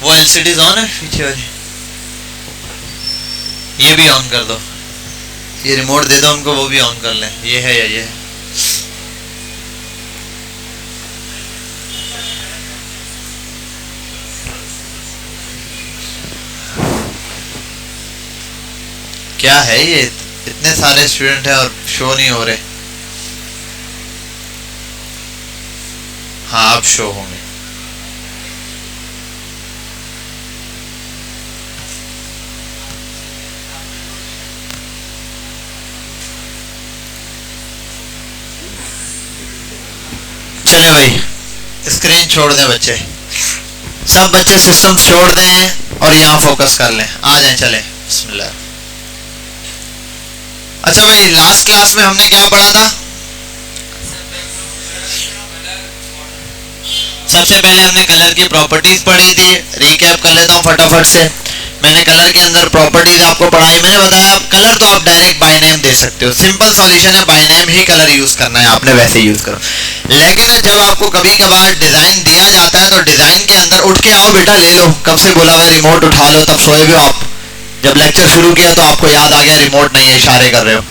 वो LCDs on है पीछे वाली, ये भी ऑन कर दो, ये रिमोट दे दो उनको, वो भी ऑन कर लें। ये है या ये है? क्या है ये, इतने सारे स्टूडेंट हैं और शो नहीं हो रहे। हाँ अब शो होंगे। चले भाई स्क्रीन छोड़ दें बच्चे, सब बच्चे सिस्टम छोड़ दें और यहाँ फोकस कर लें, आ जाएं चले बिस्मिल्लाह। अच्छा भाई लास्ट क्लास में हमने क्या पढ़ा था? सबसे पहले हमने कलर की प्रॉपर्टीज पढ़ी थी, रिकैप कर लेता हूँ फटाफट से। मैंने कलर के अंदर प्रॉपर्टीज आपको पढ़ाई, मैंने बताया कलर तो आप डायरेक्ट बाय नेम दे सकते हो, सिंपल सॉल्यूशन है, by name he colour use करना है, आपने वैसे यूज करो। लेकिन जब आपको कभी कभार डिजाइन दिया जाता है तो डिजाइन के अंदर उठ के आओ बेटा ले लो, कब से बोला हुआ रिमोट उठा लो, तब सोए भी हो आप। जब लेक्चर शुरू किया तो आपको याद आ गया रिमोट नहीं है, इशारे कर रहे हो।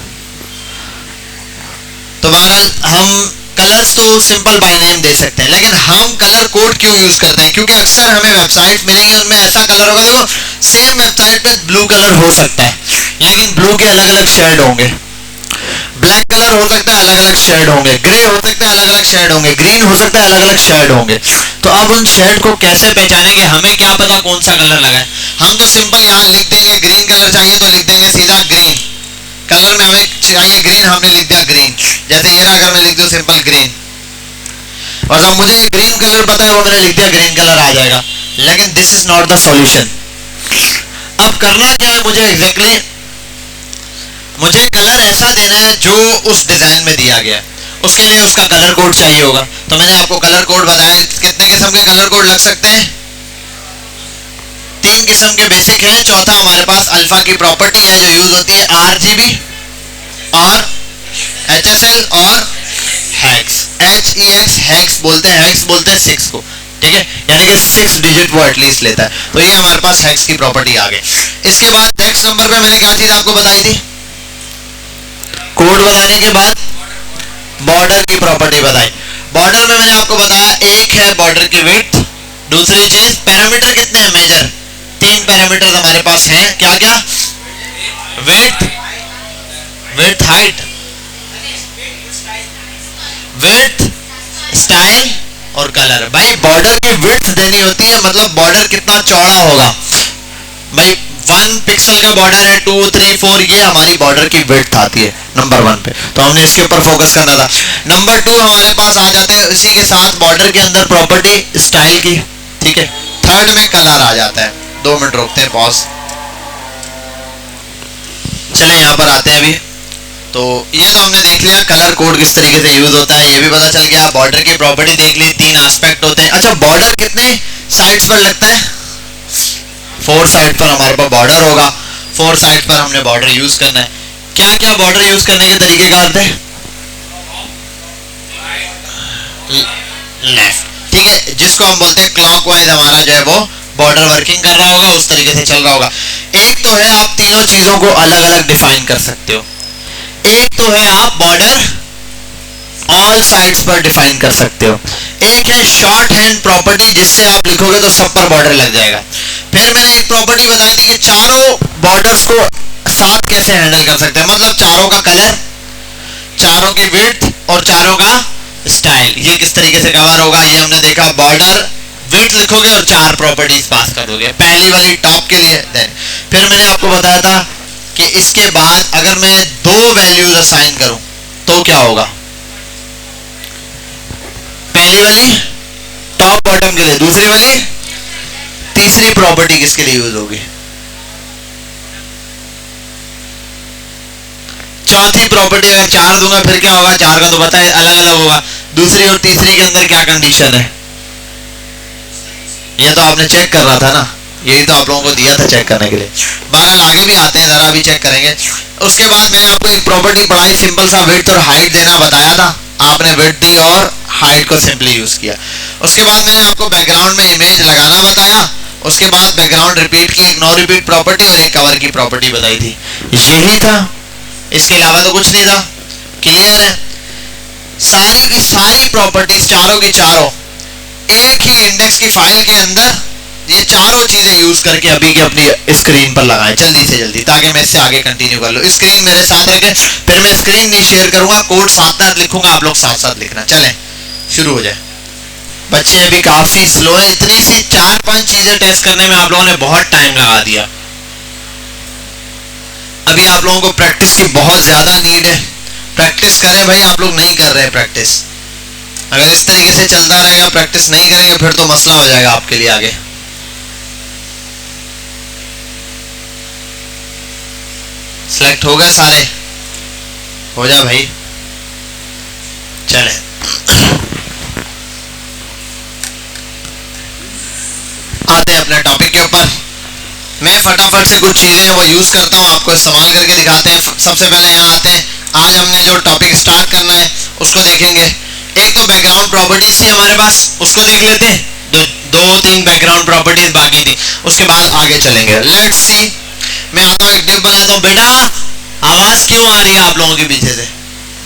तो बहरहाल हम कलर्स तो सिंपल बाय नेम दे सकते हैं, लेकिन हम कलर कोड क्यों यूज करते हैं? क्योंकि अक्सर हमें वेबसाइट मिलेंगी उनमें ऐसा कलर होगा, देखो सेम वेबसाइट पे ब्लू कलर हो सकता है लेकिन ब्लू के अलग अलग शेड होंगे, ब्लैक कलर हो सकता है अलग अलग शेड होंगे, ग्रे हो सकता है अलग अलग शेड होंगे, ग्रीन हो सकता है अलग अलग शेड होंगे। तो अब उन शेड को कैसे पहचानेंगे? हमें क्या पता कौन सा कलर लगा है? हम तो सिंपल यहाँ लिख देंगे, ग्रीन कलर चाहिए तो लिख देंगे सीधा ग्रीन, कलर में हमें चाहिए ग्रीन, हमने लिख दिया ग्रीन। जैसे ये अगर मैं लिख दूं सिंपल ग्रीन, और जब मुझे ग्रीन कलर पता है वो मैंने लिख दिया ग्रीन कलर आ जाएगा, लेकिन this is not the solution. अब करना क्या है मुझे एग्जैक्टली? मुझे कलर ऐसा देना है जो उस डिजाइन में दिया गया है, उसके लिए उसका कलर कोड चाहिए होगा। तो मैंने आपको कलर कोड बताया, कितने किस्म के कलर कोड लग सकते हैं? 3 किस्म के बेसिक हैं। चौथा हमारे पास अल्फा की प्रॉपर्टी है जो यूज होती है RGB और HSL और हेक्स, HEX हेक्स बोलते हैं, हेक्स बोलते हैं 6 को, ठीक है, यानी कि 6 डिजिट वो एटलीस्ट लेता है। तो ये हमारे पास हेक्स की प्रॉपर्टी आ गई। इसके बाद नेक्स्ट नंबर पे मैंने क्या चीज आपको बताई थी? कोड बताने के बाद बॉर्डर की प्रॉपर्टी बताई। बॉर्डर में मैंने आपको बताया एक है बॉर्डर की विड्थ, दूसरी चीज पैरामीटर कितने हैं मेजर, 3 पैरामीटर हमारे पास हैं, क्या क्या? विड्थ हाइट, विड्थ स्टाइल और कलर। भाई बॉर्डर की विड्थ देनी होती है, मतलब बॉर्डर कितना चौड़ा होगा। भाई 1 पिक्सल का बॉर्डर है, 2, 3, 4, ये हमारी बॉर्डर की विड्थ आती है नंबर 1 पे, तो हमने इसके ऊपर फोकस करना था। नंबर 2 हमारे पास आ जाते हैं इसी के साथ बॉर्डर के अंदर प्रॉपर्टी स्टाइल की, ठीक है। थर्ड में कलर आ जाता है। 2 मिनट रोकते हैं, पॉज। चले यहाँ पर आते हैं अभी। तो ये तो हमने देख लिया कलर कोड किस तरीके से यूज होता है, ये भी पता चल गया। बॉर्डर की प्रॉपर्टी देख ली, 3 एस्पेक्ट होते हैं। अच्छा बॉर्डर कितने साइड्स पर लगता है? 4 साइड पर हमारे पास बॉर्डर होगा, 4 साइड पर हमने बॉर्डर यूज करना है। क्या क्या बॉर्डर यूज करने के तरीके कार थे? लेफ्ट, ठीक है, जिसको हम बोलते हैं क्लॉकवाइज हमारा जो है वो बॉर्डर वर्किंग कर रहा होगा, उस तरीके से चल रहा होगा। एक तो है आप तीनों चीजों को अलग अलग डिफाइन कर सकते हो। एक तो है आप बॉर्डर ऑल साइड्स पर डिफाइन कर सकते हो। एक है शॉर्ट हैंड प्रॉपर्टी, जिससे आप लिखोगे तो सब पर बॉर्डर लग जाएगा। फिर मैंने एक प्रॉपर्टी बताई थी कि चारों बॉर्डर्स को साथ कैसे हैंडल कर सकते हैं, मतलब चारों का कलर, चारों की विड्थ और चारों का स्टाइल, ये किस तरीके से कवर होगा, ये हमने देखा। बॉर्डर विड्थ लिखोगे और 4 प्रॉपर्टीज पास कर दोगे, पहली वाली टॉप के लिए। देन फिर मैंने आपको बताया था कि इसके बाद अगर मैं 2 वैल्यूज असाइन करूं तो क्या होगा? पहली वाली टॉप बॉटम के लिए, दूसरी वाली, तीसरी प्रॉपर्टी किसके लिए यूज होगी? चौथी प्रॉपर्टी अगर 4 दूंगा फिर क्या होगा? 4 का तो पता है अलग अलग होगा। दूसरी और तीसरी के अंदर क्या कंडीशन है? ये तो आपने चेक कर रहा था ना, यही तो आप लोगों को दिया था चेक करने के लिए। बहरहाल आगे भी आते हैं, जरा भी चेक करेंगे। उसके बाद मैंने आपको एक प्रॉपर्टी पढ़ाई, सिंपल सा विड्थ और हाइट देना बताया था, आपने विड्थ दी और हाइट को सिंपली यूज किया। उसके बाद मैंने आपको बैकग्राउंड में इमेज लगाना बताया। उसके बाद बैकग्राउंड रिपीट की एक नो रिपीट प्रॉपर्टी और एक कवर की प्रॉपर्टी बताई थी, यही था, इसके अलावा तो कुछ नहीं था। क्लियर है? सारी की सारी प्रॉपर्टीज चारों की चारों एक ही इंडेक्स की फाइल के अंदर ये चारों चीजें यूज करके अभी की अपनी स्क्रीन पर लगाएं जल्दी से जल्दी, ताकि मैं इससे आगे कंटिन्यू कर लूं। स्क्रीन मेरे साथ रखें, फिर मैं स्क्रीन नहीं शेयर करूंगा, कोड साथ साथ लिखूंगा, आप लोग साथ साथ लिखना। चलें शुरू हो जाए। बच्चे अभी काफी स्लो है, इतनी सी 4-5 चीजें टेस्ट करने में आप लोगों ने बहुत टाइम लगा दिया। अभी आप लोगों को प्रैक्टिस की बहुत ज्यादा नीड है, प्रैक्टिस करें भाई, आप लोग नहीं कर रहे हैं प्रैक्टिस। अगर इस तरीके से चलता रहेगा, प्रैक्टिस नहीं करेंगे, फिर तो मसला हो जाएगा आपके लिए आगे। सिलेक्ट हो गए सारे? हो जा भाई। चले आते हैं अपने टॉपिक के ऊपर। मैं फटाफट से कुछ चीजें वो यूज करता हूँ, आपको इस्तेमाल करके दिखाते हैं। सबसे पहले यहाँ आते हैं, आज हमने जो टॉपिक स्टार्ट करना है उसको देखेंगे। एक तो बैकग्राउंड प्रॉपर्टीज थी हमारे पास, उसको देख लेते हैं। दो तीन बैकग्राउंड प्रॉपर्टीज बाकी थी, उसके बाद आगे चलेंगे। लेट्स सी, मैं आता हूँ, एक डिव बनाता हूँ। बेटा आवाज क्यों आ रही है आप लोगों के पीछे से?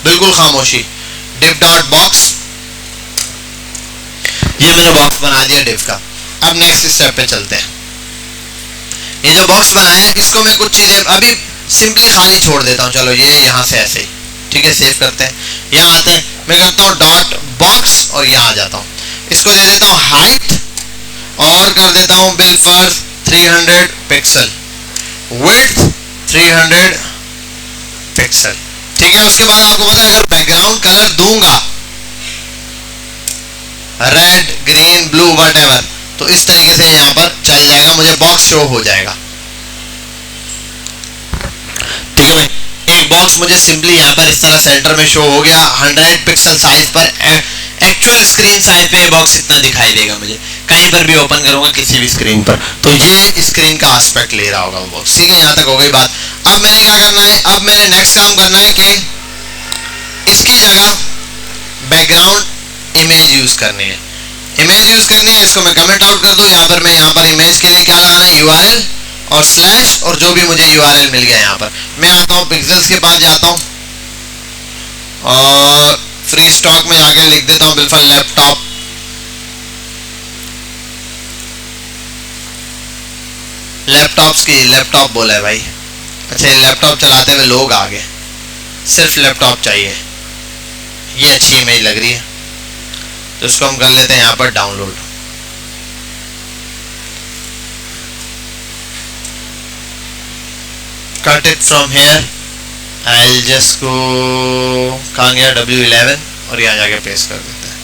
बिल्कुल खामोशी। डिव डॉट बॉक्स, ये मैंने बॉक्स बना दिया डिव का। अब नेक्स्ट स्टेप पे चलते हैं। ये जो बॉक्स बनाया है इसको मैं कुछ चीजें अभी सिंपली खाली छोड़ देता हूँ। चलो ये यहाँ से ऐसे ही, ठीक है, सेव करते हैं। यहाँ आते हैं, मैं करता हूँ डॉट बॉक्स और यहाँ आ जाता हूँ। इसको दे देता हूँ हाइट और कर देता हूँ बिलफर्ज 300 पिक्सल, विड्थ 300 पिक्सल, ठीक है। उसके बाद आपको पता है अगर बैकग्राउंड कलर दूंगा रेड, ग्रीन, ब्लू, व्हाटएवर, तो इस तरीके से यहाँ पर चल जाएगा, मुझे बॉक्स शो हो जाएगा, ठीक है भाई। एक बॉक्स मुझे सिंपली यहाँ पर इस तरह सेंटर में शो हो गया 100 पिक्सल साइज पर। एक्चुअल स्क्रीन साइज पे बॉक्स इतना दिखाई देगा मुझे, कहीं पर भी ओपन करूंगा किसी भी स्क्रीन पर तो ये स्क्रीन का एस्पेक्ट ले रहा होगा वो बॉक्स, ठीक है। यहाँ तक हो गई बात। अब मैंने क्या करना है, अब मैंने नेक्स्ट काम करना है कि इसकी जगह बैकग्राउंड इमेज यूज करनी है। इमेज यूज करनी है, इसको मैं कमेंट आउट कर दूं। मैं यहाँ पर इमेज के लिए क्या लगाना है, URL और स्लैश और जो भी मुझे URL मिल गया। यहाँ पर मैं आता हूँ पिक्सेल्स के पास जाता हूँ और फ्री स्टॉक में जाकर लिख देता हूँ बिल्कुल लैपटॉप। लैपटॉप बोला है भाई। अच्छा ये लैपटॉप चलाते हुए लोग आ गए, सिर्फ लैपटॉप चाहिए। ये अच्छी इमेज लग रही है तो इसको हम कर लेते हैं यहाँ पर download. Cut it from here, I'll just go कहाँ गया, W11 और यहाँ जाके पेस्ट कर देते हैं।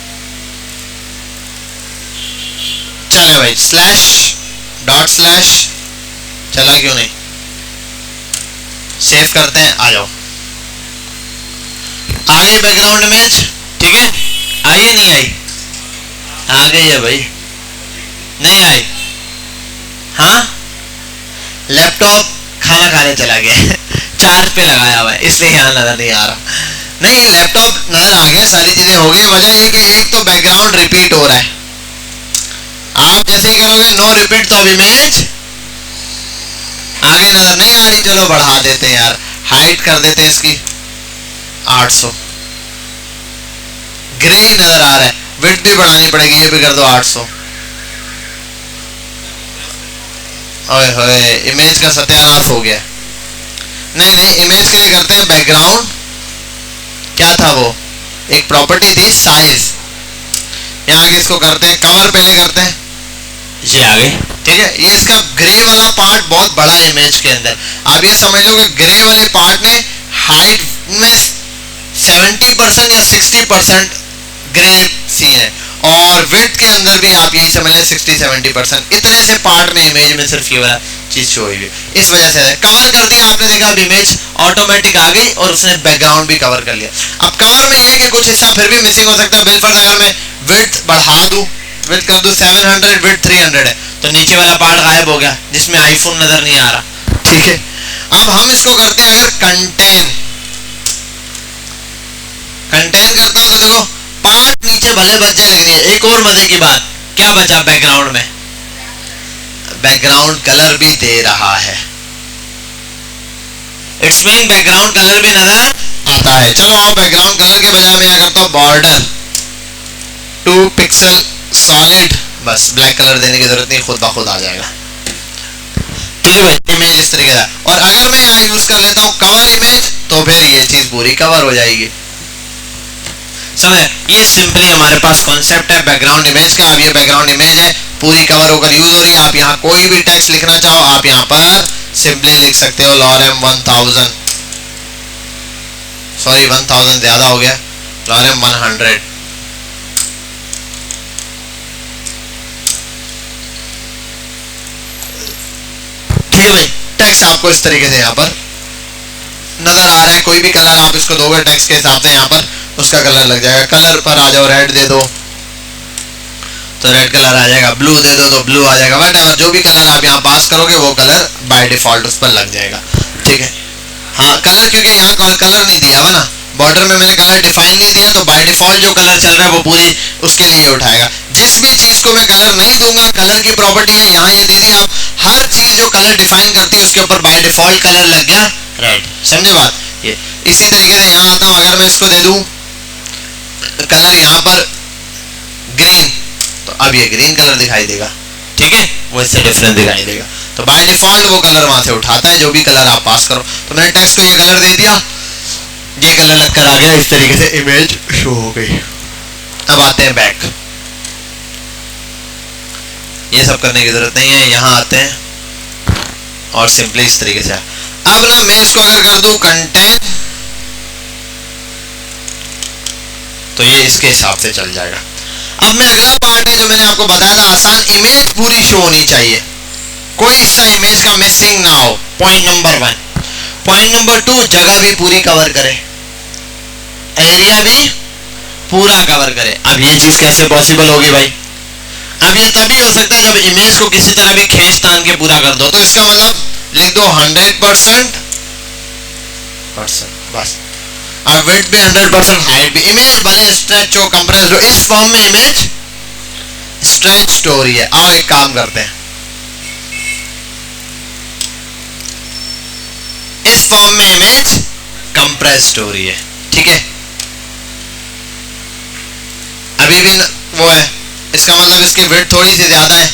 चले भाई, स्लैश डॉट स्लैश चला क्यों नहीं, सेव करते हैं। आ जाओ, आ गई बैकग्राउंड इमेज, ठीक है। आई है नहीं आई? आ गई है भाई, नहीं आई? हाँ, लैपटॉप खाना खाने चला गया चार्ज पे लगाया हुआ है इसलिए यहाँ नजर नहीं आ रहा। नहीं, लैपटॉप नजर आ गया, सारी चीजें हो गई। वजह ये कि एक तो बैकग्राउंड रिपीट हो रहा है, आप जैसे ही करोगे नो रिपीट तो इमेज आगे नजर नहीं आ रही। चलो बढ़ा देते हैं यार, हाइट कर देते हैं इसकी 800, ग्रे नजर आ रहा है, विड्थ भी बढ़ानी पड़ेगी, ये भी कर दो 800। ओए होए, इमेज का सत्यानाश हो गया। नहीं, इमेज के लिए करते हैं बैकग्राउंड, क्या था वो, एक प्रॉपर्टी थी साइज। यहाँ आगे इसको करते हैं कवर, पहले करते हैं, ये आ गई, ठीक है। ये इसका ग्रे वाला पार्ट बहुत बड़ा है इमेज के अंदर। आप ये समझ लो कि ग्रे वाले पार्ट ने हाइट में 70% या 60% ग्रे सीन है और विड्थ के अंदर भी आप यही समझ लें 60-70%। इतने से पार्ट में इमेज में सिर्फ ये वाला चीज शो हुई है, इस वजह से कवर कर दिया आपने, देखा अब इमेज ऑटोमेटिक आ गई और उसने बैकग्राउंड भी कवर कर लिया। अब कवर में ये है कि कुछ हिस्सा फिर भी मिसिंग हो सकता है। बिल्कुल अगर मैं विड्थ बढ़ा दूं, विड्थ कर दूं 700, विड्थ 300 है तो नीचे वाला पार्ट गायब हो गया जिसमें आईफोन नजर नहीं आ रहा, ठीक है। अब हम इसको करते हैं, अगर कंटेन करता हूं तो देखो पार्ट नीचे भले बच जाए, लेकिन एक और मजे की बात क्या बचा बैकग्राउंड में, बैकग्राउंड कलर भी दे रहा है। इट्स मीन बैकग्राउंड कलर भी नजर आता है। चलो आओ, बैकग्राउंड कलर के बजाय मैं क्या करता हूँ, बॉर्डर 2 पिक्सल सॉलिड, बस ब्लैक कलर देने की जरूरत नहीं, खुद ब खुद आ जाएगा। ठीक है भाई, इमेज इस तरीके का। और अगर मैं यहाँ यूज कर लेता हूँ कवर इमेज, तो फिर ये चीज पूरी कवर हो जाएगी। समझे? ये सिंपली हमारे पास कॉन्सेप्ट है बैकग्राउंड इमेज का। अब ये बैकग्राउंड इमेज है, पूरी कवर होकर यूज हो रही है। आप यहाँ कोई भी टेक्स्ट लिखना चाहो, आप यहाँ पर सिंपली लिख सकते हो लॉरेम 1000, सॉरी 1000 ज्यादा हो गया, लॉरेम 100। ठीक है भाई, टेक्स्ट आपको इस तरीके से यहाँ पर नजर आ रहा है। कोई भी कलर आप इसको दोगे टेक्स्ट के हिसाब से, यहाँ पर उसका कलर लग जाएगा। कलर पर आ जाओ, रेड दे दो तो रेड कलर आ जाएगा, ब्लू दे दो तो ब्लू आ जाएगा, वट जो भी कलर आप यहाँ पास करोगे वो कलर बाय डिफॉल्ट उस पर लग जाएगा। ठीक है, हाँ कलर, क्योंकि यहाँ कलर नहीं दिया हुआ ना, बॉर्डर में मैंने कलर डिफाइन नहीं दिया, तो बाय डिफॉल्ट जो कलर चल रहा है वो पूरी उसके लिए उठाएगा। जिस भी चीज को मैं कलर नहीं दूंगा, कलर की प्रॉपर्टी है यहाँ ये दे दी आप, हर चीज जो कलर डिफाइन करती है उसके ऊपर बाय डिफॉल्ट कलर लग गया रेड। समझे बात? ये इसी तरीके से यहाँ आता हूँ, अगर मैं इसको दे दूं कलर यहाँ पर ग्रीन, तो अब ये ग्रीन कलर दिखाई देगा। ठीक है, वो इससे डिफरेंट दिखाई देगा। तो बाय डिफॉल्ट वो कलर वहां से उठाता है जो भी कलर आप पास करो। तो मैंने टेक्स्ट को ये कलर दे दिया, ये कलर लगकर आ गया, इस तरीके से इमेज शो हो गई। अब आते हैं बैक, ये सब करने की जरूरत नहीं है, यहाँ आते हैं और सिंपली इस तरीके से। अब ना मैं इसको अगर कर दूं कंटेंट, तो ये इसके हिसाब से चल जाएगा। अब मैं अगला पार्ट है जो मैंने आपको बताया था आसान, इमेज पूरी शो होनी चाहिए, कोई हिस्सा इमेज का मिसिंग ना हो। Point number 1। पॉइंट नंबर 2, जगह भी पूरी कवर करे, एरिया भी पूरा कवर करे। अब ये चीज कैसे पॉसिबल होगी भाई? अब ये तभी हो सकता है जब इमेज को किसी तरह भी खींच तान के पूरा कर दो। तो इसका मतलब लिख दो 100% बस, और विड्थ भी 100%, हाइट भी। इमेज भले स्ट्रेच हो, कंप्रेस्ड हो, इस फॉर्म में इमेज स्ट्रेच हो रही है। आओ एक काम करते हैं, इस फॉर्म में इमेज कंप्रेस्ड हो रही है। ठीक है, अभी भी वो है, इसका मतलब इसकी विड्थ थोड़ी सी ज्यादा है,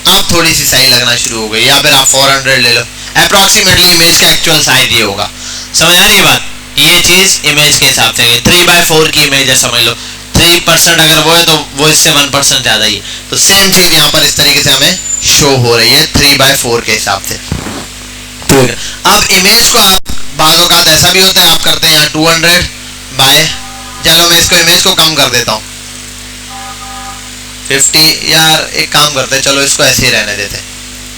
अब थोड़ी सी सही लगना शुरू हो गई। या फिर आप 400 ले लो, अप्रोक्सीमेटली इमेज का एक्चुअल साइज ये होगा। समझ आ रही है बात? ये चीज इमेज के हिसाब से 3/4 की इमेज है, समझ लो 3% अगर वो है तो वो इससे 1% ज्यादा ही है। तो सेम चीज यहाँ पर इस तरीके से हमें शो हो रही है 3/4 के हिसाब से। ठीक है, अब इमेज को आप बाजों का ऐसा भी होता है, आप करते हैं यहाँ 200 बाय, चलो मैं इसको इमेज को कम कर देता हूँ 50, यार एक काम करते हैं, चलो इसको ऐसे ही रहने देते हैं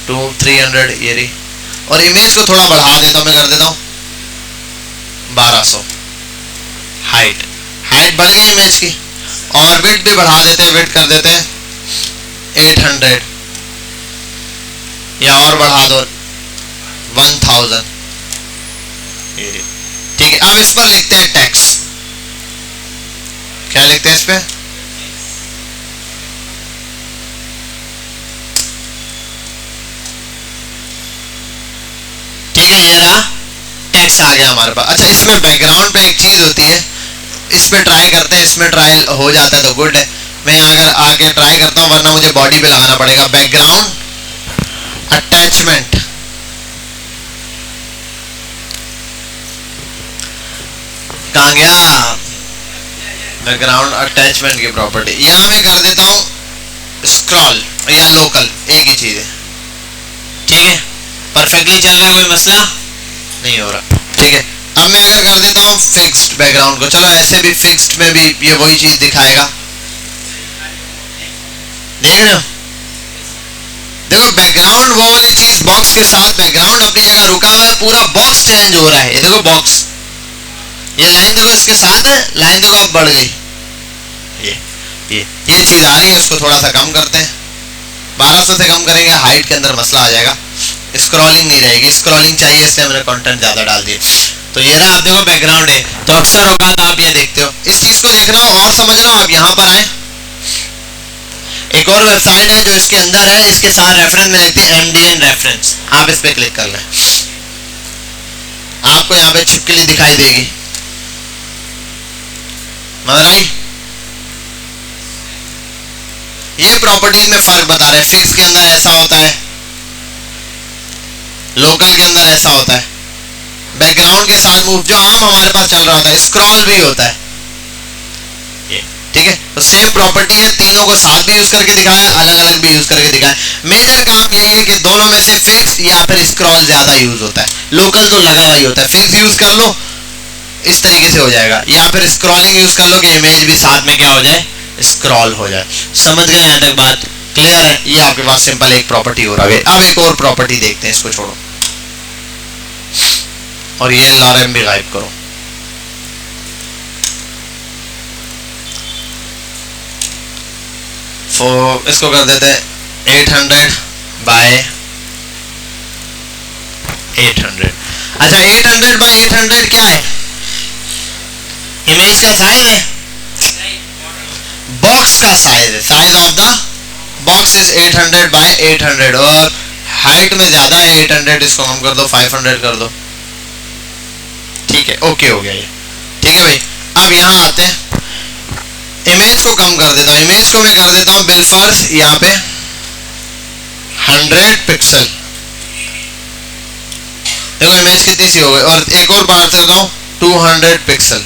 300 ये रही, और इमेज को थोड़ा बढ़ा देता हूँ, मैं कर देता हूँ 1200। हाइट बढ़ गई इमेज की, और विड्थ भी बढ़ा देते हैं, विड्थ कर देते हैं 800, या और बढ़ा दो 1000। ठीक है, अब इस पर लिखते हैं टेक्स्ट। क्या लिखते हैं इस पे? ठीक है, ये रहा टेक्स्ट आ गया हमारे पास। अच्छा, इसमें बैकग्राउंड पे एक चीज होती है, इस पे ट्राई करते हैं, इसमें ट्रायल हो जाता है तो गुड है। मैं अगर आगे ट्राई करता हूँ, वरना मुझे बॉडी पे लगाना पड़ेगा। बैकग्राउंड अटैचमेंट, कहाँ गया बैकग्राउंड अटैचमेंट की प्रॉपर्टी? यहाँ मैं कर देता हूँ स्क्रॉल या लोकल, एक ही चीज है। ठीक है, परफेक्टली चल रहा है, कोई मसला नहीं हो रहा। ठीक है, अब मैं अगर कर देता हूँ फिक्स्ड बैकग्राउंड को, चलो ऐसे भी फिक्स्ड में भी ये वही चीज दिखाएगा। देख रहे हो? देखो बैकग्राउंड वो वाली चीज बॉक्स के साथ, बैकग्राउंड अपनी जगह रुका हुआ है, पूरा बॉक्स चेंज हो रहा है। ये देखो बॉक्स, ये लाइन देखो इसके साथ है, लाइन देखो अब बढ़ गई। ये चीज आ रही है, उसको थोड़ा सा कम करते हैं, 1200 से कम करेंगे, हाइट के अंदर मसला आ जाएगा, स्क्रॉलिंग नहीं रहेगी। स्क्रॉलिंग चाहिए, इसलिए मैंने कंटेंट ज्यादा डाल दिए। तो ये रहा, आप देखो बैकग्राउंड है। तो अक्सर औकात आप ये देखते हो, इस चीज को देखना हो और समझना हो, आप यहाँ पर आए, एक और वेबसाइट है जो इसके अंदर है, इसके साथ रेफरेंस में लिखते हैं MDN रेफरेंस, आप इस पे क्लिक कर लें, आपको यहाँ पे छिपकली दिखाई देगी, मगर आई ये प्रॉपर्टीज में फर्क बता रहे हैं। फिक्स के अंदर ऐसा होता है, लोकल के अंदर ऐसा होता है, बैकग्राउंड के साथ मूव जो आम हमारे पास चल रहा होता है, स्क्रॉल भी होता है, ठीक है। तो सेम प्रॉपर्टी है, तीनों को साथ भी यूज करके दिखाया, अलग अलग भी यूज करके दिखाया। मेजर काम यही है कि दोनों में से फिक्स या फिर स्क्रॉल ज्यादा यूज होता है, लोकल तो लगा हुआ ही होता है। फिक्स यूज कर लो इस तरीके से हो जाएगा, या फिर स्क्रॉलिंग यूज कर लो कि इमेज भी साथ में क्या हो जाए, स्क्रॉल हो जाए। समझ गए यहाँ तक बात क्लियर है? ये आपके पास सिंपल एक प्रॉपर्टी हो रहा है। अब एक और प्रॉपर्टी देखते हैं, इसको छोड़ो और ये लॉरेम भी गायब करो। इसको कर देते हैं 800 बाय 800। अच्छा 800 बाय 800 क्या है? इमेज का साइज है, बॉक्स का साइज है, size of the box is 800 by 800 और हाइट में ज्यादा है 800, इसको हम कर दो 500 कर दो, ठीक है, ओके हो गया ये, ठीक है भाई। अब यहाँ आते हैं, इमेज को कम कर देता हूँ, इमेज को मैं कर देता हूँ बिलफर्स यहाँ पे 100 पिक्सल, देखो इमेज कितनी सी हो गई। और एक और बात करता हूँ 200 पिक्सल,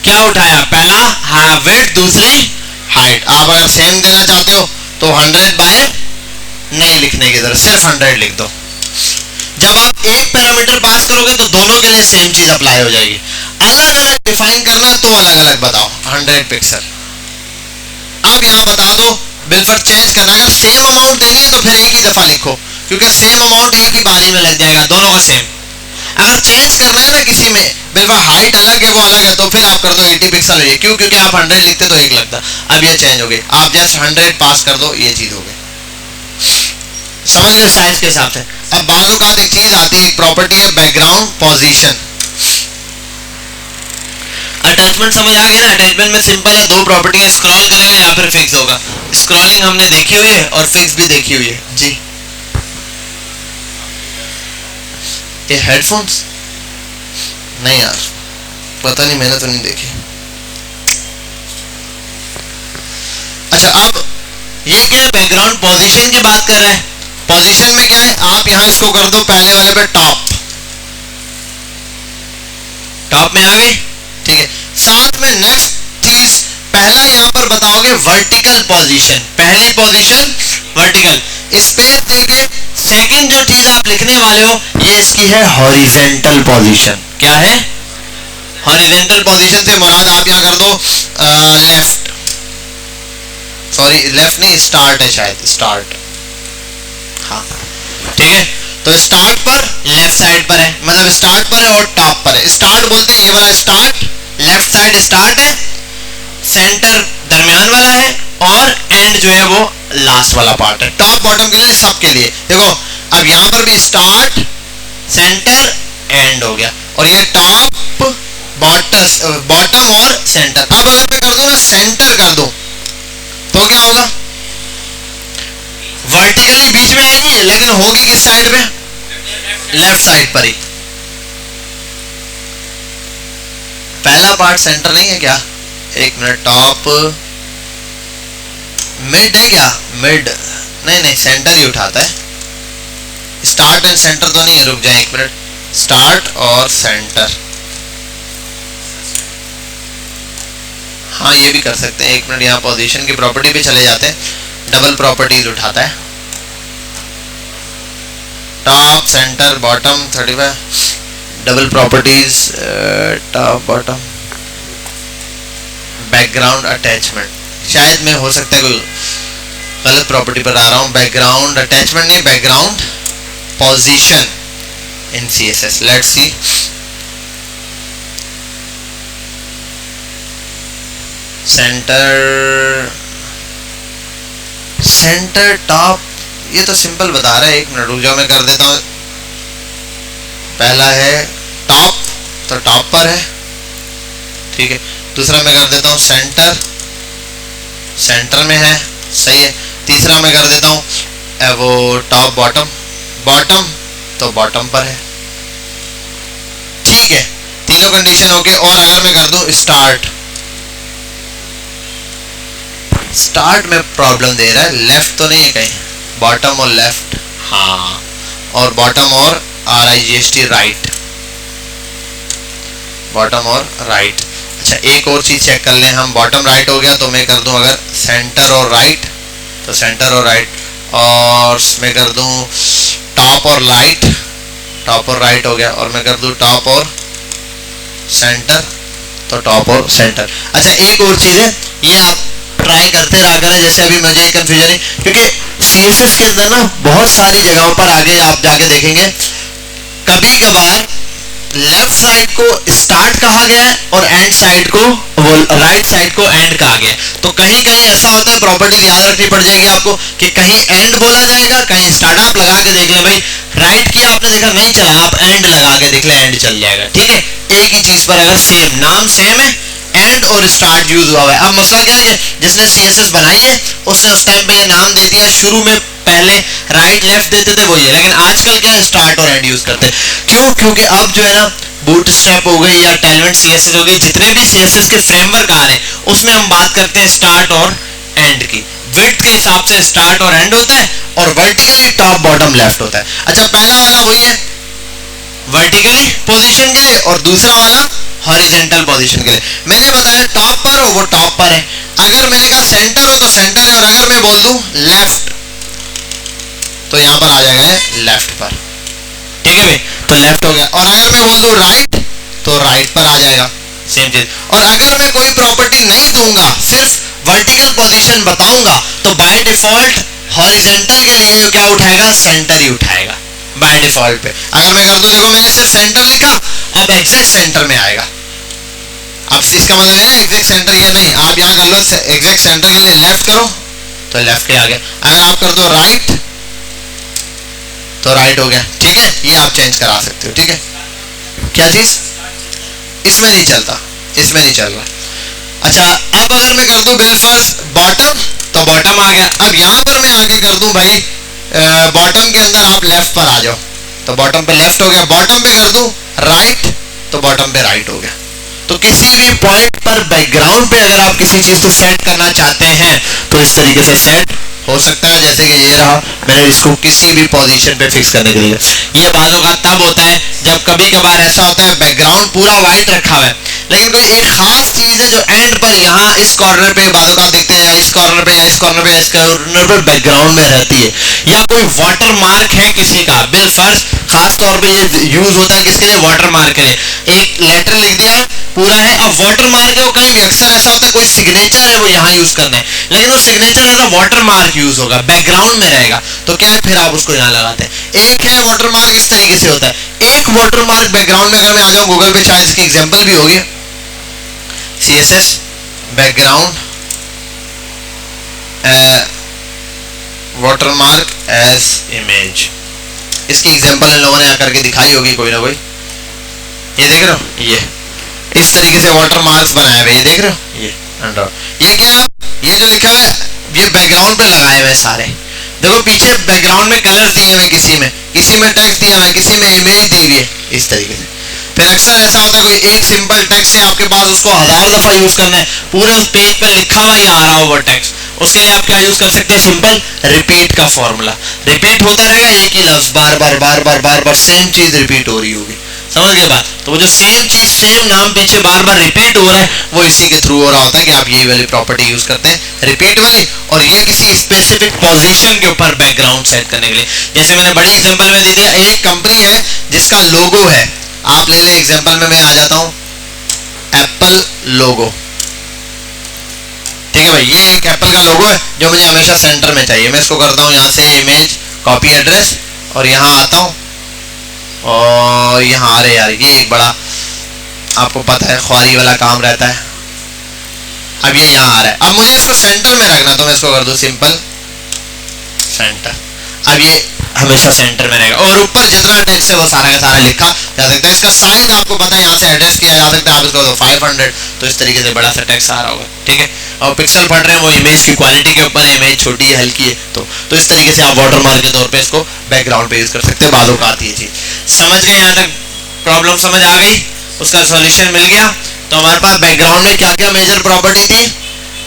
क्या उठाया, पहला हाँ विड्थ, दूसरी हाइट। आप अगर सेम देना चाहते हो तो 100 बाय नहीं लिखने की जरूरत, सिर्फ 100 लिख दो। जब आप एक पैरामीटर पास करोगे तो दोनों के लिए सेम चीज अप्लाई हो जाएगी। अलग अलग डिफाइन करना तो अलग अलग बताओ, 100 पिक्सल। अब यहाँ बता दो बिलफर चेंज करना, अगर सेम अमाउंट देनी है तो फिर एक ही दफा लिखो, क्योंकि सेम अमाउंट एक ही बारी में लग जाएगा, दोनों का सेम। अगर चेंज करना है ना किसी में, बिलफर हाइट अलग है वो अलग है, तो फिर आप कर दो 80 पिक्सल। ये क्यों? क्योंकि आप 100 लिखते तो एक लगता, अब ये चेंज हो गई, आप जस्ट 100 पास कर दो, ये चीज हो गई। समझ गए साइज के हिसाब से। अब बाजू का एक चीज आती है, एक प्रॉपर्टी है बैकग्राउंड पोजीशन। अटैचमेंट समझ आ गया ना? अटैचमेंट में सिंपल है, दो प्रॉपर्टी है, स्क्रॉल करेगा या फिर फिक्स होगा। स्क्रॉलिंग हमने देखी हुई है और फिक्स भी देखी हुई है जी। ये हेडफोन्स नहीं यार, पता नहीं, मैंने तो नहीं देखी। अच्छा अब ये क्या है, बैकग्राउंड पोजीशन की बात कर रहा है। पोजीशन में क्या है, आप यहां इसको कर दो पहले वाले पे टॉप, टॉप में आ गई, ठीक है। साथ में नेक्स्ट चीज, पहला यहां पर बताओगे वर्टिकल पोजीशन, पहली पोजीशन वर्टिकल, स्पेस देके सेकंड जो चीज आप लिखने वाले हो ये इसकी है हॉरिजेंटल पोजीशन। क्या है? हॉरिजेंटल पोजीशन से मुराद आप यहां कर दो लेफ्ट, सॉरी लेफ्ट नहीं, स्टार्ट है शायद, स्टार्ट, हाँ ठीक है। तो स्टार्ट पर लेफ्ट साइड पर है, मतलब स्टार्ट पर है और टॉप पर है। स्टार्ट बोलते हैं ये वाला स्टार्ट, लेफ्ट साइड स्टार्ट है, सेंटर दरमियान वाला है और एंड जो है वो लास्ट वाला पार्ट है। टॉप बॉटम के लिए, सब के लिए। देखो अब यहां पर भी स्टार्ट, सेंटर, एंड हो गया, और ये टॉप, बॉटम और सेंटर। अब अगर मैं कर दूं ना सेंटर कर दूं तो क्या होगा? वर्टिकली बीच में आएगी, लेकिन होगी किस साइड पे? लेफ्ट साइड पर ही। पहला पार्ट सेंटर नहीं है क्या? एक मिनट, टॉप मिड है क्या? मिड नहीं नहीं, सेंटर ही उठाता है। स्टार्ट एंड सेंटर तो नहीं है, रुक जाए एक मिनट, स्टार्ट और सेंटर, हाँ ये भी कर सकते हैं। एक मिनट, यहाँ पोजीशन की प्रॉपर्टी पे चले जाते हैं, डबल प्रॉपर्टीज उठाता है, top centre bottom 35, double properties top bottom, background attachment, शायद मैं हो सकता है कोई गलत प्रॉपर्टी पर आ रहा हूँ। बैकग्राउंड अटैचमेंट नहीं, background position in CSS। Let's see, centre, centre top, ये तो सिंपल बता रहा है। एक मिनट रुक जाओ, मैं कर देता हूँ। पहला है टॉप, तो टॉप पर है, ठीक है। दूसरा मैं कर देता हूँ सेंटर, सेंटर में है, सही है। तीसरा मैं कर देता हूँ वो टॉप बॉटम, बॉटम तो बॉटम पर है, ठीक है। तीनों कंडीशन हो गए। और अगर मैं कर दूं स्टार्ट, स्टार्ट में प्रॉब्लम दे रहा है, लेफ्ट तो नहीं है कहीं, बॉटम और लेफ्ट, हाँ, और बॉटम और RIGHT राइट, बॉटम और राइट। अच्छा एक और चीज चेक कर लें हम, बॉटम राइट हो गया तो मैं कर दूं अगर सेंटर और राइट तो सेंटर और राइट, और मैं कर दूं टॉप और राइट, टॉप और राइट हो गया, और मैं कर दूं टॉप और सेंटर तो टॉप और सेंटर। अच्छा एक और चीज है, ये आप ट्राई करते रहा करें, जैसे अभी मुझे कंफ्यूजन है क्योंकि CSS के अंदर ना बहुत सारी जगहों पर आगे आप जाके देखेंगे कभी कभार लेफ्ट साइड को स्टार्ट कहा गया है और एंड साइड को, वो राइट साइड को एंड कहा गया है। तो कहीं कहीं ऐसा होता है, प्रॉपर्टी याद रखनी पड़ जाएगी आपको कि कहीं एंड बोला जाएगा, कहीं स्टार्ट। आप लगा के देख लें भाई, राइट किया आपने देखा नहीं चला, आप एंड लगा के देख लें, एंड चल जाएगा, ठीक है। एक ही चीज पर अगर सेम नाम सेम है, एंड और स्टार्ट यूज हुआ है। अब मसला क्या है, जिसने CSS बनाई है उसने उस टाइम पे ये नाम दे दिया, शुरू में पहले राइट लेफ्ट देते थे वो ये, लेकिन आजकल क्या है स्टार्ट और एंड यूज करते हैं। क्यों? क्योंकि अब जो है ना बूटस्ट्रैप हो गई या टेलमेंट CSS हो गई, जितने भी CSS के फ्रेमवर्क आ रहे हैं उसमें हम बात करते हैं स्टार्ट और एंड की। विड्थ के हिसाब से स्टार्ट और एंड होता है, और वर्टिकली टॉप बॉटम लेफ्ट होता है। अच्छा पहला वाला वही है वर्टिकली पोजीशन के लिए, और दूसरा वाला हॉरिजॉन्टल पोजीशन के लिए। मैंने बताया टॉप पर हो वो टॉप पर है, अगर मैंने कहा सेंटर हो तो सेंटर है, और अगर मैं बोल दूं लेफ्ट तो यहां पर आ जाएगा लेफ्ट पर, ठीक है भाई, तो लेफ्ट हो गया। और अगर मैं बोल दूं राइट तो राइट पर आ जाएगा, सेम चीज। और अगर मैं कोई प्रॉपर्टी नहीं दूंगा, सिर्फ वर्टिकल पोजीशन बताऊंगा, तो बाय डिफॉल्ट हॉरिजॉन्टल के लिए क्या उठाएगा, सेंटर ही उठाएगा बाय डिफॉल्ट पे। अगर मैं कर दूं, देखो मैंने सिर्फ सेंटर लिखा, अब एग्जैक्ट सेंटर में आएगा। अब इसका मतलब है एग्जैक्ट सेंटर या नहीं, आप यहाँ कर लो एग्जैक्ट सेंटर के लिए लेफ्ट करो तो लेफ्ट के आ गया, अगर आप कर दो राइट तो राइट हो गया, ठीक है। ये आप चेंज करा सकते हो, ठीक है। क्या चीज इसमें नहीं चलता, इसमें नहीं चल रहा। अच्छा अब अगर मैं कर दूं बिलफर्ज बॉटम तो बॉटम आ गया। अब यहाँ पर मैं आगे कर दूं भाई बॉटम के अंदर आप लेफ्ट पर आ जाओ तो बॉटम पे लेफ्ट हो गया, बॉटम पे कर दूं राइट तो बॉटम पे राइट हो गया। तो किसी भी पॉइंट पर बैकग्राउंड पे अगर आप किसी चीज को सेट करना चाहते हैं तो इस तरीके से सेट हो सकता है, जैसे कि ये रहा, मैंने इसको किसी भी पोजीशन पे फिक्स करने के लिए। ये बालों का तब होता है जब कभी कभार ऐसा होता है बैकग्राउंड पूरा वाइट रखा हुआ है, लेकिन कोई एक खास चीज है जो एंड पर यहाँ इस कॉर्नर पे बालों का आप देखते हैं, या इस कॉर्नर पे या इस कॉर्नर पे या इस कॉर्नर पर बैकग्राउंड में रहती है, या कोई वाटर मार्क है किसी का, बिलफर्ज खास तौर पे ये यूज होता है किसके लिए, वाटर मार्क के लिए। एक लेटर लिख दिया पूरा है, अब वाटर मार्क है वो कहीं भी, अक्सर ऐसा होता है कोई सिग्नेचर है वो यहाँ यूज करना है, लेकिन वो signature as a watermark use होगा, बैकग्राउंड में रहेगा, तो क्या है फिर आप उसको यहाँ लगाते हैं। एक है वाटर मार्क इस तरीके से होता है, एक वाटर मार्क बैकग्राउंड में, अगर मैं आ जाऊँ गूगल पे शायद इसकी एग्जांपल भी होगी, CSS background watermark as image, इसकी एग्जांपल इन लोगों ने यहाँ करके दिखाई होगी कोई ना कोई। ये देख रहे हो, ये इस तरीके से वाटर मार्क्स बनाए हुए, ये देख रहे हो, ये ये क्या, ये जो लिखा है ये बैकग्राउंड पे लगाए हुए सारे। देखो पीछे बैकग्राउंड में कलर्स दिए हुए, किसी में टेक्स्ट दिया हुआ है, किसी में इमेज दी हुई है, इस तरीके से। फिर अक्सर ऐसा होता है कोई एक सिंपल टेक्स्ट है आपके पास, उसको 1000 दफा यूज करना है, पूरे उस पेज पे लिखा हुआ ही आ रहा हो वो टेक्स्ट, उसके लिए आप क्या यूज कर सकते हैं, सिंपल रिपीट का फॉर्मूला। रिपीट होता रहेगा एक ही लफ्ज, बार बार बार बार बार बार सेम चीज रिपीट हो रही होगी, समझ गए बात। तो वो जो सेम चीज सेम नाम पीछे बार बार रिपीट हो रहा है, वो इसी के थ्रू हो रहा होता है कि आप ये वाली प्रॉपर्टी यूज करते हैं रिपीट वाली, और ये किसी स्पेसिफिक पोजीशन के ऊपर बैकग्राउंड सेट करने के लिए। जैसे मैंने बड़ी एग्जांपल में दे दिया, एक कंपनी है जिसका लोगो है, आप ले लें एग्जांपल में, मैं आ जाता हूं एप्पल लोगो, ठीक है भाई, ये एक एप्पल का लोगो है जो मुझे हमेशा सेंटर में चाहिए। मैं इसको करता हूं यहाँ से इमेज कॉपी एड्रेस, और यहाँ आता हूं, और यहाँ अरे यार ये एक बड़ा आपको पता है ख्वारी वाला काम रहता है। अब ये यहाँ आ रहा है, अब मुझे इसको सेंटर में रखना, तो मैं इसको कर दूं सिंपल सेंटर। अब ये हमेशा सेंटर में रहेगा, और ऊपर जितना टेक्स्ट है वो सारा का सारा लिखा जा सकता है। इसका साइज आपको पता है, यहाँ से एडजस्ट किया जा सकता है। आप इसको तो 500, तो इस तरीके से बड़ा सा टेक्स्ट आ रहा होगा, ठीक है। और पिक्सल पढ़ रहे हैं वो इमेज की क्वालिटी के ऊपर है, इमेज छोटी है हल्की है, तो इस तरीके से आप वाटरमार्क के तौर पे इसको बैकग्राउंड पे यूज कर सकते हैं। बालों का आती है चीज। समझ गए? यहाँ तक प्रॉब्लम समझ आ गई, उसका सॉल्यूशन मिल गया। तो हमारे पास बैकग्राउंड में क्या क्या मेजर प्रॉपर्टी थी?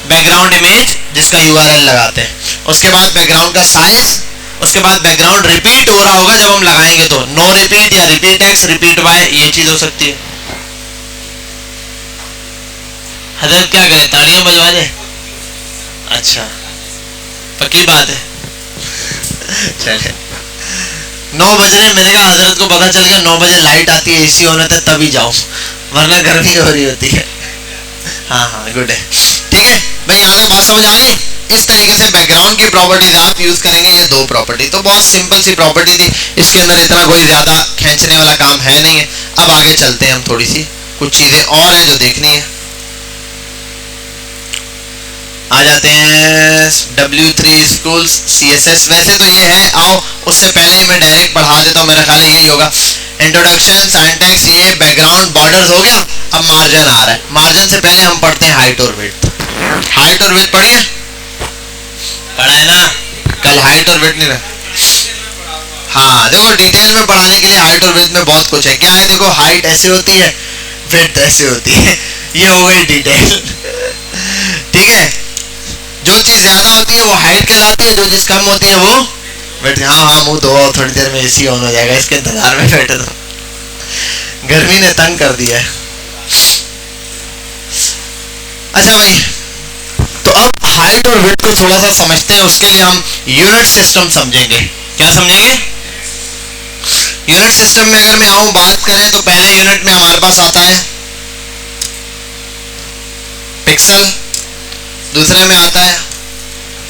बैकग्राउंड इमेज जिसका यूआरएल लगाते हैं, उसके बाद बैकग्राउंड का साइज, उसके बाद बैकग्राउंड रिपीट हो रहा होगा जब हम लगाएंगे तो नो रिपीट या रिपीट एक्स, रिपीट वाई, ये चीज हो सकती है। हजरत क्या करें, तालियां बजवा दे? अच्छा, पक्की बात है। चले 9 बज रहे, मैंने कहा हजरत को पता चल गया 9 बजे लाइट आती है, एसी होना था तभी जाओ, वरना गर्मी हो रही होती है। हाँ हाँ, गुड है, ठीक है भाई। यहाँ तक बात समझ आ गई? इस तरीके से बैकग्राउंड की प्रॉपर्टीज आप यूज करेंगे। ये 2 प्रॉपर्टी तो बहुत सिंपल सी प्रॉपर्टी थी, इसके अंदर इतना कोई ज्यादा खींचने वाला काम है नहीं है। अब आगे चलते हैं हम, थोड़ी सी कुछ चीजें और हैं जो देखनी है। आ जाते हैं W3 स्कूल्स CSS। वैसे तो ये है, आओ उससे पहले ही मैं डायरेक्ट पढ़ा देता हूँ, मेरा ख्याल है यही होगा। इंट्रोडक्शन, सिंटैक्स, ये बैकग्राउंड, बॉर्डर्स हो गया। अब मार्जिन आ रहा है। मार्जिन से पहले हम पढ़ते हैं हाइट और विड्थ। हाइट और विड्थ पढ़िए, पढ़ा है ना कल? हाइट और विड्थ नहीं रहा? हाँ, देखो डिटेल में पढ़ाने के लिए हाइट और विड्थ में बहुत कुछ है। क्या है, देखो हाइट ऐसे होती है, विड्थ ऐसे होती है, ये हो गई डिटेल। ठीक है, जो चीज ज्यादा होती है वो हाइट कहलाती है, जो चीज कम होती है वो विड्थ। हाँ हाँ, मुंह धो, थोड़ी देर में एसी ऑन हो जाएगा, इसके इंतजार में बैठे तो गर्मी ने तंग कर दिया है। अच्छा भाई, तो अब हाइट और विड्थ को थोड़ा सा समझते हैं। उसके लिए हम यूनिट सिस्टम समझेंगे। क्या समझेंगे? यूनिट सिस्टम में अगर मैं आऊं बात करें तो पहले यूनिट में हमारे पास आता है पिक्सल, दूसरे में आता है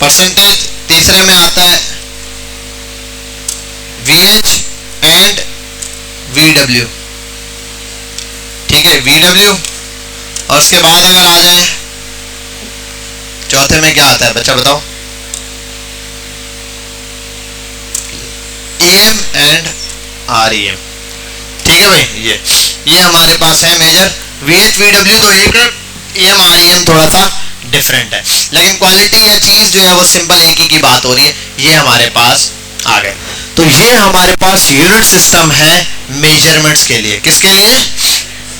परसेंटेज, तीसरे में आता है VH एंड VW। ठीक है, VW। और उसके बाद अगर आ जाए चौथे में क्या आता है बच्चा बताओ? EM and REM। ठीक है भाई, ये हमारे पास है मेजर। VH VW तो एक है, EM REM थोड़ा सा डिफरेंट है, लेकिन क्वालिटी या चीज जो है वो सिंपल एक ही की बात हो रही है। ये हमारे पास आ गए। तो ये हमारे पास यूनिट सिस्टम है मेजरमेंट्स के लिए। किसके लिए?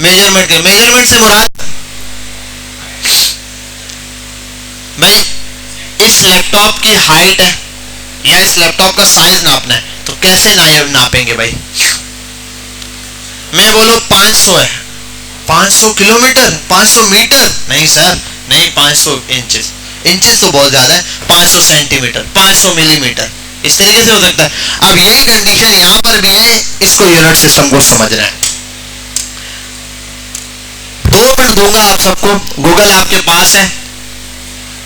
मेजरमेंट के। मेजरमेंट से मुराद भाई इस लैपटॉप की हाइट है या इस लैपटॉप का साइज नापना है, तो कैसे नापेंगे भाई? मैं बोलूं 500 है, 500 किलोमीटर, 500 मीटर? नहीं सर, नहीं, 500 इंचेस। इंचेस तो बहुत ज्यादा है, 500 सेंटीमीटर, 500 मिलीमीटर, इस तरीके से हो सकता है। अब यही कंडीशन यहां पर भी है, इसको यूनिट सिस्टम को समझना है। 2 मिनट दूंगा आप सबको, गूगल आपके पास है,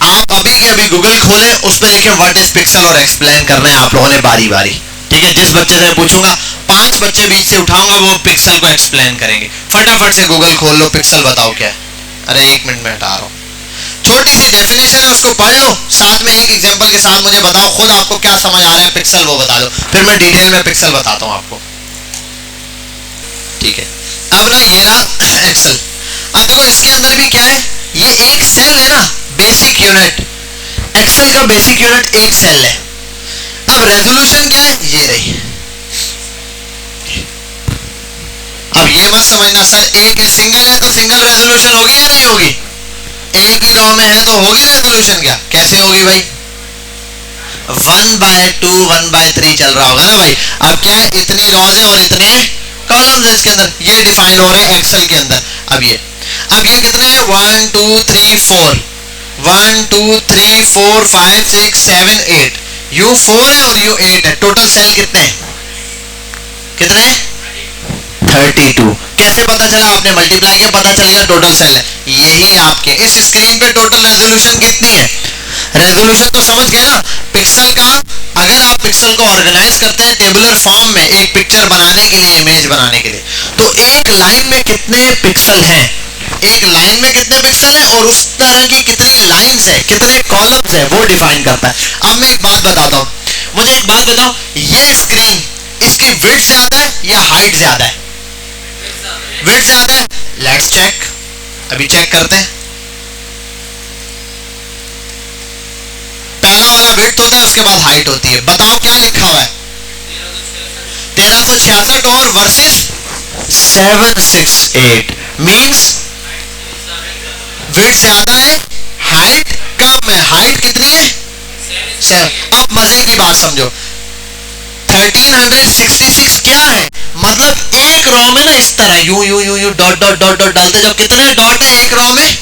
आप अभी के अभी गूगल खोलें, उस पर देखें व्हाट इज पिक्सल और एक्सप्लेन करना है आप लोगों ने बारी बारी। ठीक है, जिस बच्चे से पूछूंगा 5 बच्चे बीच से उठाऊंगा, वो पिक्सल को एक्सप्लेन करेंगे। फटाफट से गूगल खोल लो, पिक्सल बताओ क्या है। अरे 1 मिनट में हटा रहा हूं। छोटी सी डेफिनेशन है, उसको पढ़ लो, साथ में एक एग्जांपल के साथ मुझे बताओ खुद आपको क्या समझ आ रहा है पिक्सल, वो बता दो, फिर मैं डिटेल में पिक्सल बताता हूं आपको। ठीक है, अब ना ये रहा एक्सेल। अब देखो इसके अंदर भी क्या है, ये एक सेल है ना, बेसिक यूनिट। एक्सेल का बेसिक यूनिट एक सेल है। अब रेजोल्यूशन क्या है, ये रही। अब ये मत समझना सर एक है, सिंगल है तो सिंगल रेजोल्यूशन होगी या नहीं होगी? एक ही रो में है तो होगी रेजोल्यूशन? क्या कैसे होगी भाई? 1/2 1/3 चल रहा होगा ना भाई। अब क्या है, इतनी रॉज है और इतने कॉलम्स है इसके अंदर, ये डिफाइन हो रहे हैं एक्सेल के अंदर। अब ये कितने हैं? 1 2 3 4 1 2 3 4 5 6 7 8। U 4 है और U 8 है। टोटल सेल कितने कितने? 32। कैसे पता चला? आपने मल्टीप्लाई किया, पता चल गया टोटल सेल है। यही आपके इस स्क्रीन पे टोटल रेजोल्यूशन कितनी है? रेजोल्यूशन तो समझ गए ना पिक्सल का। अगर आप पिक्सल को ऑर्गेनाइज करते हैं टेबुलर फॉर्म में एक पिक्चर बनाने के लिए, इमेज बनाने के लिए, तो एक लाइन में कितने पिक्सल हैं? एक लाइन में कितने पिक्सल है और उस तरह की कितनी लाइंस है, कितने कॉलम्स है, वो डिफाइन करता है। अब मैं एक बात बताता हूँ, मुझे एक बात बताओ, ये स्क्रीन इसकी विड्थ ज्यादा है या हाइट ज्यादा है? विड्थ ज्यादा है। लेट्स चेक, अभी चेक करते हैं। पहला वाला विड्थ होता है, उसके बाद हाइट होती है। बताओ क्या लिखा हुआ है? 1366 और वर्सेस 768 मींस विड्थ ज्यादा है, हाइट कम है। हाइट कितनी है? 7। अब मजे की बात समझो, 1366 क्या है? मतलब एक रो में ना इस तरह you you you U dot dot dot dot डालते जाओ। कितने डॉट है एक रो में?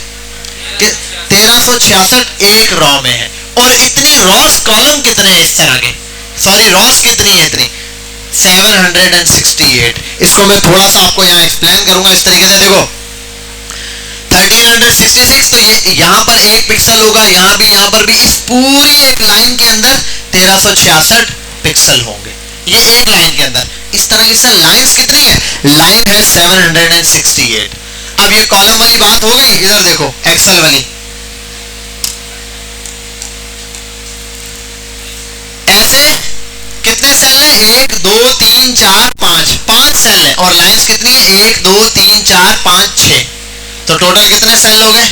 1366 एक रो में है। और इतनी रॉस कॉलम कितने हैं इस तरह के? सॉरी, रॉस कितनी है? इतनी 768। इसको मैं थोड़ा सा आपको यहाँ एक्सप्लेन करूंगा इस तरीके से। देखो 1366, तो ये यहाँ पर एक पिक्सल होगा, यहाँ पर भी। इस पूरी एक लाइन के अंदर 1366 पिक्सल होंगे, ये एक लाइन के अंदर। इस तरह की सर लाइंस कितनी है? लाइन है 768। अब ये कॉलम वाली बात हो गई। इधर देखो एक्सेल वाली, ऐसे कितने सेल है? 1 2 3 4 5, 5 सेल है। और लाइंस कितनी है? 1 2 3 4 5 6। तो टोटल कितने सेल हो गए?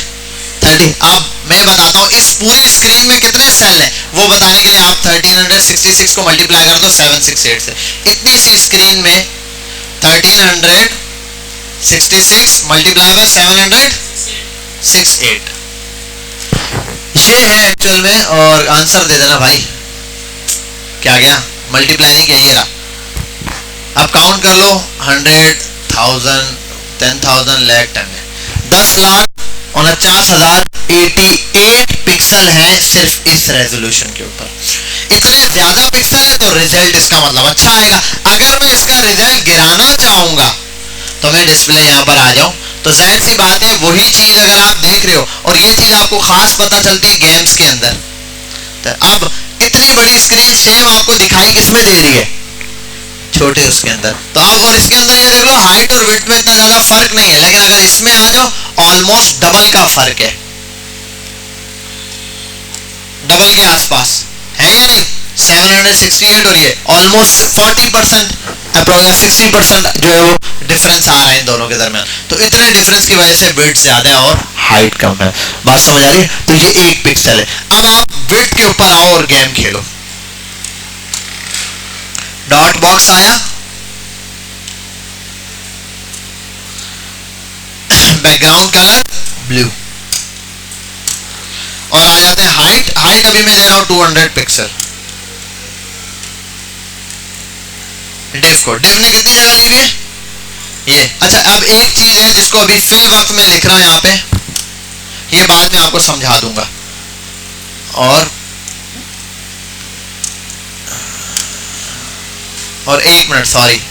30। अब मैं बताता हूं इस पूरी स्क्रीन में कितने सेल हैं, वो बताने के लिए आप 1366 को मल्टीप्लाई कर दो 768 से। इतनी सी स्क्रीन में 1366 मल्टीप्लाई बाय 768, ये है एक्चुअल में। और आंसर दे देना भाई, क्या गया? मल्टीप्लाई नहीं किया, ये रहा। अब काउंट कर लो, 100,000 10,000 लाख 10,49,088 पिक्सल हैं सिर्फ इस रेजोल्यूशन के ऊपर। इतने ज्यादा पिक्सल है तो रिजल्ट इसका मतलब अच्छा आएगा। अगर मैं इसका रिजल्ट गिराना चाहूंगा तो मैं डिस्प्ले यहाँ पर आ जाऊं, तो जाहिर सी बात है वही चीज अगर आप देख रहे हो, और ये चीज आपको खास पता चलती है गेम्स के अंदर। तो अब इतनी बड़ी स्क्रीन सेम आपको दिखाई किसमें दे रही है? छोटे उसके अंदर। तो अब और इसके अंदर ये देखो हाइट और विड्थ में इतना ज्यादा फर्क नहीं है, लेकिन अगर इसमें आ जाओ ऑलमोस्ट डबल का फर्क है, डबल के आसपास है या नहीं? 768 और ये ऑलमोस्ट 40% अप्रोक्स 60% जो है वो डिफरेंस आ रहा है इन दोनों के दरमियान। तो इतने डिफरेंस की वजह से विड्थ ज्यादा है और हाइट कम है। बात समझ आ रही है? तो ये 1 पिक्सल है। अब आप विड्थ के ऊपर आओ और गेम खेलो। डॉट बॉक्स आया, बैकग्राउंड कलर ब्लू, और आ जाते हैं हाइट। हाइट अभी मैं दे रहा हूं 200 पिक्सल। डिफ को, डिफ ने कितनी जगह ली हुई है? ये। अच्छा, अब एक चीज है जिसको अभी फिल वक्त में लिख रहा हूं यहाँ पे, ये बाद में आपको समझा दूंगा। और 1 मिनट, सॉरी,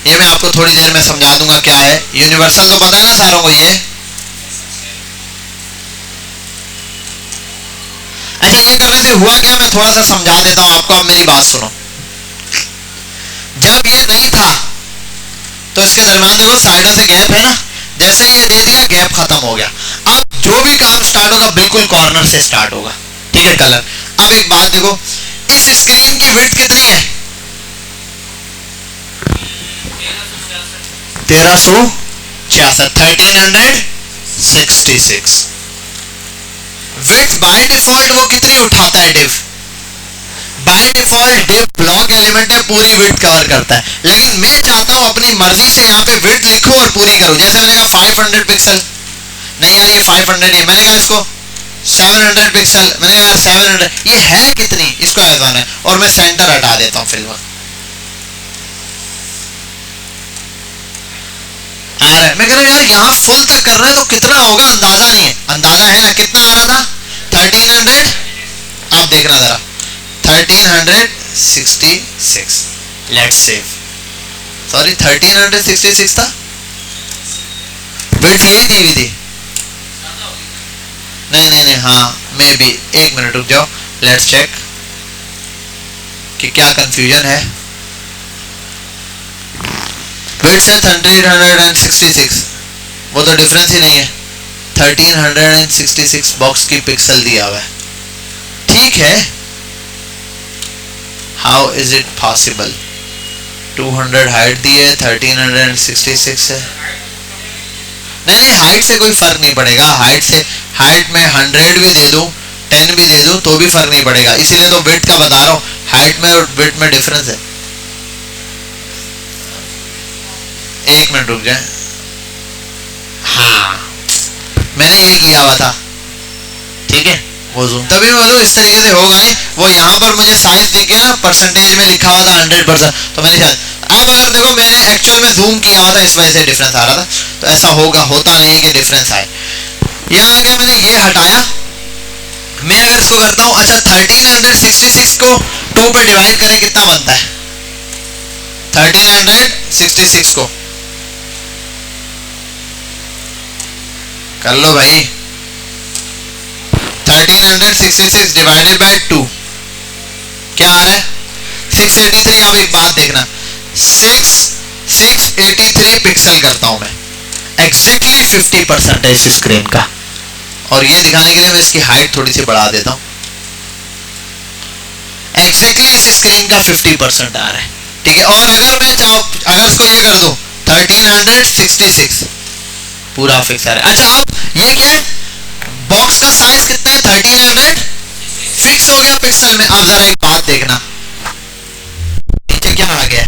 ये मैं आपको थोड़ी देर में समझा दूंगा क्या है। यूनिवर्सल तो पता है ना सारों को ये। अच्छा, ये करने से हुआ क्या, मैं थोड़ा सा समझा देता हूं आपको। आप मेरी बात सुनो। जब ये नहीं था तो इसके दरमियान देखो साइडों से गैप है ना, जैसे ही ये दे दिया गैप खत्म हो गया। अब जो भी काम स्टार्ट होगा बिल्कुल कॉर्नर से स्टार्ट होगा, ठीक है? कलर। अब एक बात देखो, इस स्क्रीन की विड्थ कितनी है? 1366। विड्थ बाय डिफॉल्ट वो कितनी उठाता है? Div by default div block element है, पूरी विड्थ कवर करता है। लेकिन मैं चाहता हूं अपनी मर्जी से यहाँ पे विड्थ लिखूं और पूरी करूं। जैसे मैंने कहा 500 पिक्सल, नहीं यार ये 500 ही है, मैंने कहा इसको 700 पिक्सल, मैंने कहा 700, ये है कितनी? इसको ऐसा है। और मैं सेंटर हटा देता हूं फिलहाल। आ रहा है, मैं कह रहा हूं यार यहाँ फुल तक कर रहे हैं तो कितना होगा अंदाजा नहीं है। अंदाजा है ना कितना आ रहा था? 1300। आप देखना जरा, 1366। लेट्स सेव, सॉरी 1366 था। विड्थ यही दी हुई थी? नहीं, हाँ मे बी। 1 मिनट रुक जाओ, लेट्स चेक कि क्या कंफ्यूजन है। विड्थ है 1366, वो तो डिफरेंस ही नहीं है। 1366 बॉक्स की पिक्सल दिया हुआ है, ठीक है, how is it possible? 200 height दी है, 1366 है। नहीं नहीं, हाइट से कोई फर्क नहीं पड़ेगा। हाइट में 100 भी दे दूं, 10 भी दे दूं तो भी फर्क नहीं पड़ेगा। इसीलिए तो विड्थ का बता रहा हूँ, हाइट में और विड्थ में डिफरेंस है। एक मिनट रुक जाए। हाँ, मैंने ये किया हुआ था, ठीक है। वो जूम तभी मैं बोलूँ इस तरीके से होगा नहीं। वो यहाँ पर मुझे साइज दिख गया ना, परसेंटेज में लिखा हुआ था 100%, तो मैंने शायद, अब अगर देखो मैंने एक्चुअल में जूम किया हुआ था, इस वजह से डिफरेंस आ रहा था। तो ऐसा होता नहीं है कि डिफरेंस आए। यहाँ आ गया, मैंने ये हटाया। मैं अगर इसको करता हूँ, अच्छा 1366 को 2 पे डिवाइड करें, कितना बनता है? 1366 को कर लो भाई। 1366 डिवाइडेड बाय 2 क्या आ रहा है? 683। अब एक बात देखना, 683 पिक्सल करता हूं मैं, एग्जैक्टली 50% है इस स्क्रीन का। और ये दिखाने के लिए मैं इसकी हाइट थोड़ी सी बढ़ा देता हूं। एग्जैक्टली इस स्क्रीन का 50% आ रहा है, ठीक है। और अगर मैं चाहूं, अगर इसको ये कर दूं 1366 पूरा फिक्स आ रहा है। अच्छा अब ये क्या है? बॉक्स का साइज कितना है? 1300 फिक्स हो गया पिक्सल में। अब जरा एक बात देखना, नीचे क्या आ गया?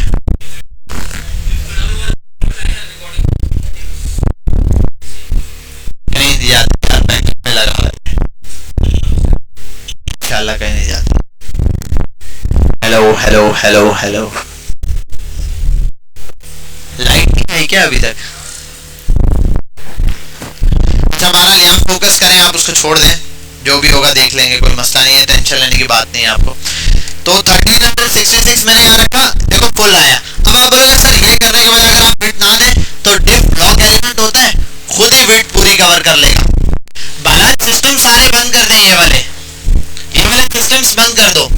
कहीं नहीं जाती यार, बैंक में लगा लेते, इंशाल्लाह कहीं नहीं जाती। Hello hello hello hello, light नहीं आई क्या अभी तक? अच्छा बहरहाल यहाँ फोकस करें, आप उसको छोड़ दें, जो भी होगा देख लेंगे, कोई मसला नहीं है, टेंशन लेने की बात नहीं है आपको। तो 1366 मैंने यहाँ रखा, देखो फुल आया। अब आप बोलोगे सर ये करने के बाद अगर आप विड्थ ना दें तो डिफ ब्लॉक एलिमेंट होता है, खुद ही विड्थ पूरी कवर कर लेगा। बहरहाल सिस्टम सारे बंद कर दें, ये वाले सिस्टम्स बंद कर दो।